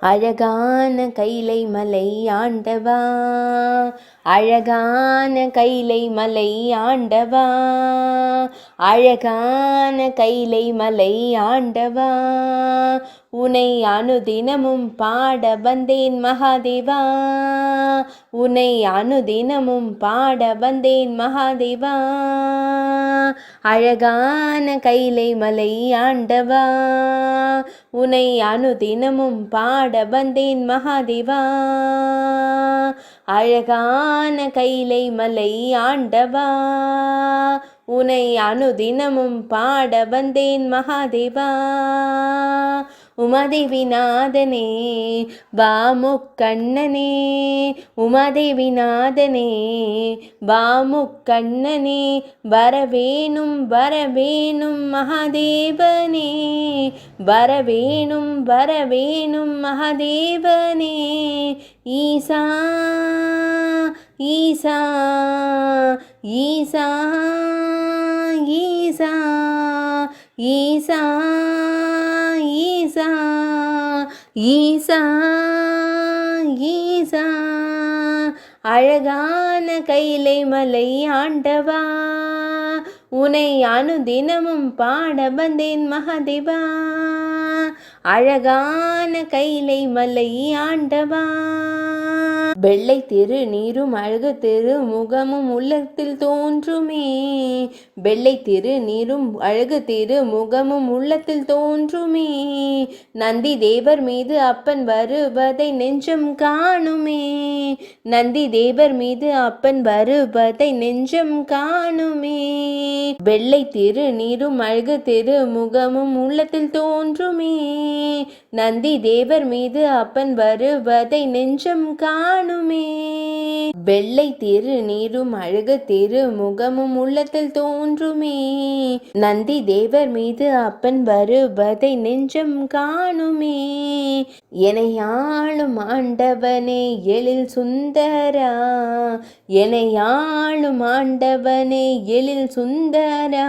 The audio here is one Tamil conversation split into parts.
அழகான கைலை மலை ஆண்டவா, அழகான கைலை மலை ஆண்டவா, அழகான கைலை மலை ஆண்டவா, உனை அனுதினமும் பாட வந்தேன் மகாதேவா, உனை அனுதினமும் பாட வந்தேன் மகாதேவா, அழகான கைலை மலை ஆண்டவா, உனை அனுதினமும் பாட வந்தேன் மகாதேவா, அழகான கைலை மலை ஆண்டவா, உனை அனுதினமும் பாட வந்தேன் மகாதேவா, உமாதேவிநாதனே வாமுக்கண்ணனே, உமாதேவிநாதனே வாமுக்கண்ணனே, வரவேணும் வரவேணும் மகாதேவனே, வரவேணும் வரவேணும் மகாதேவனே, ஈசா ஈசா ஈசா ஈசா ஈசா ஈசா ஈசா ஈசா, அழகான கைலை மலை ஆண்டவா, உனை அனுதினமும் பாட வந்தேன் மகாதேவா, அழகான கைலை மலை ஆண்டவா, வெள்ளை திரு நீரும் அழகு திரு முகமும் உள்ளத்தில் தோன்றுமே, வெள்ளை திரு நீரும் அழகு திரு முகமும் உள்ளத்தில் தோன்றுமே, நந்தி தேவர் மீது அப்பன் வருவதை நெஞ்சம் காணுமே, நந்தி தேவர் மீது அப்பன் வருவதை நெஞ்சம் காணுமே, வெள்ளை திரு நீரும் அழகு திரு முகமும் உள்ளத்தில் தோன்றுமே, நந்தி தேவர் மீது அப்பன் வருவதை நெஞ்சம் காணுமே, வெள்ளை திரு நீரும் அழகு திரு முகமும் உள்ளத்தில் தோன்றுமே, நந்தி தேவர் மீது அப்பன் வருவதை நெஞ்சம் காணுமே, என்னை ஆளும் ஆண்டவனே எழில் சுந்தரா, என்னை ஆளும் ஆண்டவனே எழில் சுந்தரா,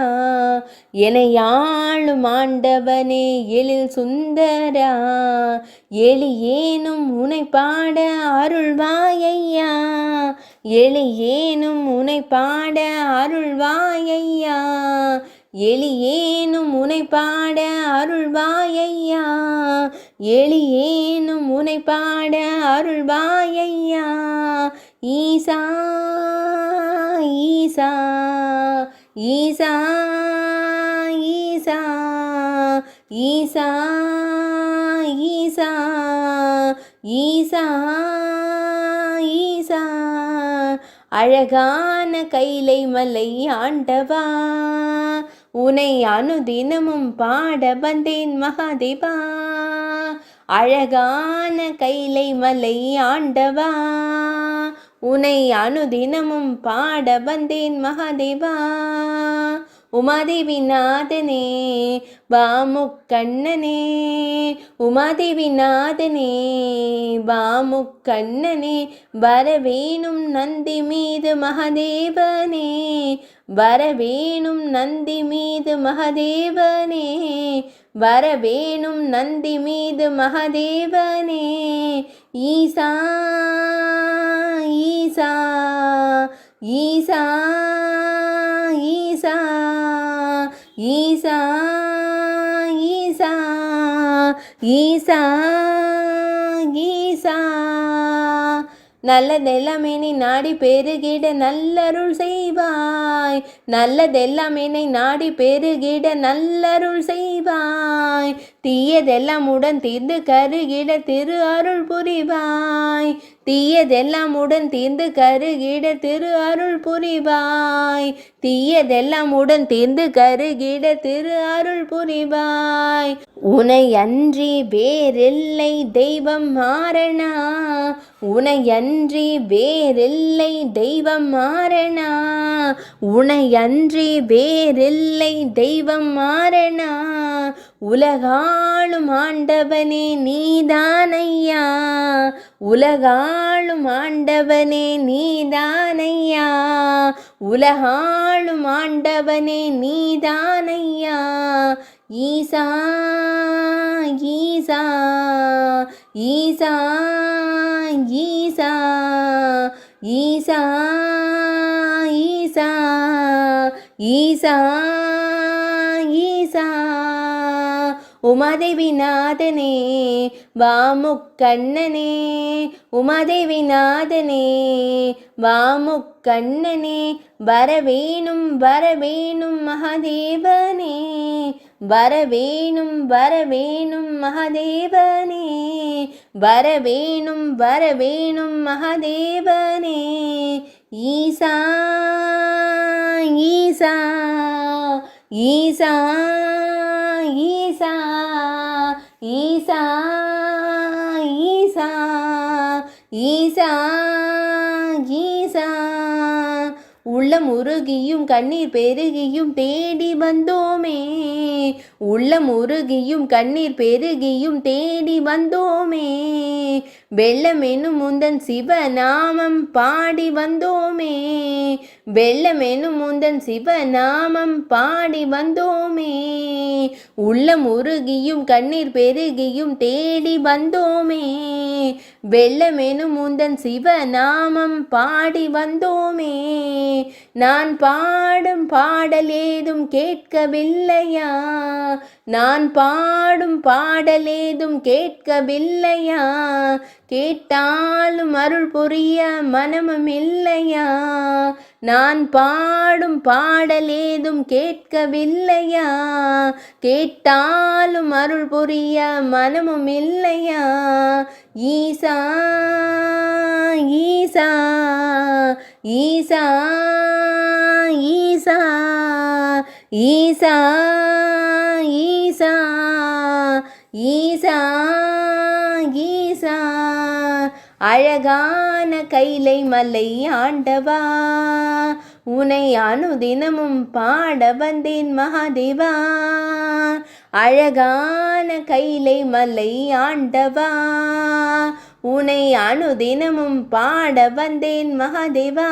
என்னை ஆளும் ஆண்டவனே எழில் சுந்தரா, எளியேனும் உனை பாட அருள்வாயையா, எளியேனும் உனை பாட அருள்வாயையா, எளியேனும் உனை பாட அருள்வாயையா, எளியேனும் உனை பாட அருள்வாயையா, ஈசா ஈசா ஈசா ஈசா ஈசா ஈசா ஈசா ஈசா, அழகான கைலை மலை ஆண்டவா, உனை அனுதினமும் பாட வந்தேன் மகாதேவா, அழகான கைலை மலை ஆண்டவா, உனை அனுதினமும் பாட வந்தேன் மகாதேவா, உமாதேவிநாதனே வாமுக்கண்ணனே, உமாதேவிநாதனே வாமுக்கண்ணனே, வரவேணும் நந்தி மீது மகாதேவனே, வரவேணும் நந்தி மீது மகாதேவனே, வரவேணும் நந்தி மீது மகாதேவனே, ஈசா ஈசா ஈசா ஈசா ஈசா ஈசா ஈசா ஈசா, நல்லதெல்லாம் என்னை நாடி பெருகிட நல்லருள் செய்வாய், நல்லதெல்லாம் என்னை நாடி பெருகிட நல்லருள் செய்வாய், தீயதெல்லாம் உடன் தீர்ந்து கருகிட திரு அருள் புரிவாய், தீயதெல்லாம் உடன் தீர்ந்து கருகிட திரு அருள் புரிவாய், தீயதெல்லாம் உடன் தீர்ந்து கருகிட திரு அருள் புரிவாய், உனை அன்றி வேறில்லை தெய்வம் மாறனா, உனை அன்றி வேறில்லை தெய்வம் மாறனா, உனை அன்றி வேறில்லை தெய்வம் மாறனா, உலகாளும் ஆண்டவனே நீதானையா, உலகாளும் ஆண்டவனே நீதானையா, உலகாளும் ஆண்டவனே நீதானையா, ஈசா ஈசா ஈசா ஈசா ஈசா ஈசா ஈசா ஈசா உமாதேவிநாதனே வாமுக்கண்ணனே உமாதேவிநாதனே வாமுக்கண்ணனே வரவேணும் வரவேணும் மகாதேவனே வரவேணும் வரவேணும் மகாதேவனே வரவேணும் வரவேணும் மகாதேவனே ஈசா ஈசா ஈசா ஈசா ஈசா ஈசா ஈசா ஈசா உள்ளம் உருகியும் கண்ணீர் பெருகியும் தேடி வந்தோமே உள்ளம் உருகியும் கண்ணீர் பெருகியும் தேடி வந்தோமே வெள்ளம் எனும் முந்தன் சிவநாமம் பாடி வந்தோமே வெள்ளம் எனும் முந்தன் சிவநாமம் பாடி வந்தோமே உள்ளம் உருகியும் கண்ணீர் பெருகியும் தேடி வந்தோமே வெள்ளம் எனும் முந்தன் சிவநாமம் பாடி வந்தோமே நான் பாடும் பாடல் ஏதும் கேட்கவில்லையா நான் பாடும் பாடல் ஏதும் கேட்கவில்லையா கேட்டாலும் அருள் புரிய மனமும் இல்லையா நான் பாடும் பாடல் ஏதும் கேட்கவில்லையா கேட்டாலும் அருள் புரிய மனமும் இல்லையா ஈசா ஈசா ஈசா ஈசா ஈசா ஈசா ஈசா ஈசா அழகான கைலை மலை ஆண்டவா உனை அனுதினமும் பாட வந்தேன் மகாதேவா அழகான கைலை மலை ஆண்டவா உனை அனுதினமும் பாட வந்தேன் மகாதேவா.